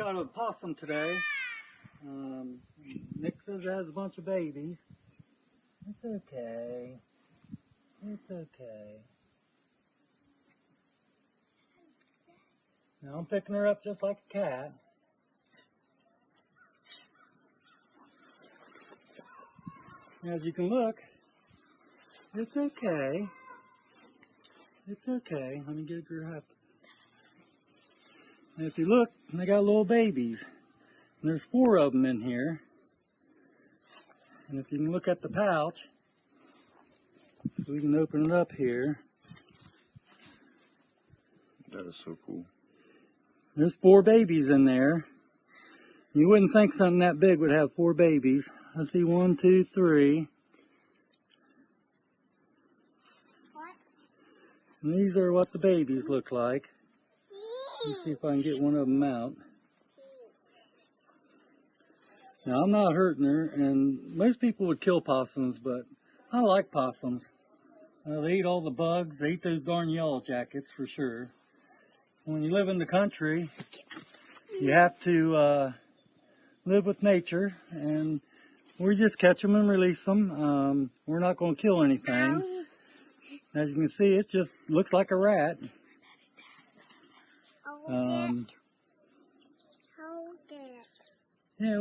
got a possum today. Nick says it has a bunch of babies. It's okay. It's okay. Now I'm picking her up just like a cat. As you can look, it's okay. It's okay. Let me get her up. And if you look, they got little babies. And there's 4 of them in here. And if you can look at the pouch, so we can open it up here. That is so cool. There's 4 babies in there. You wouldn't think something that big would have 4 babies. I see 1, 2, 3. And these are what the babies look like. Let's see if I can get one of them out. Now I'm not hurting her, and most people would kill possums, but I like possums. They eat all the bugs. They eat those darn yellow jackets for sure. When you live in the country, you have to live with nature, and we just catch them and release them. We're not going to kill anything. As you can see, it just looks like a rat. Yeah.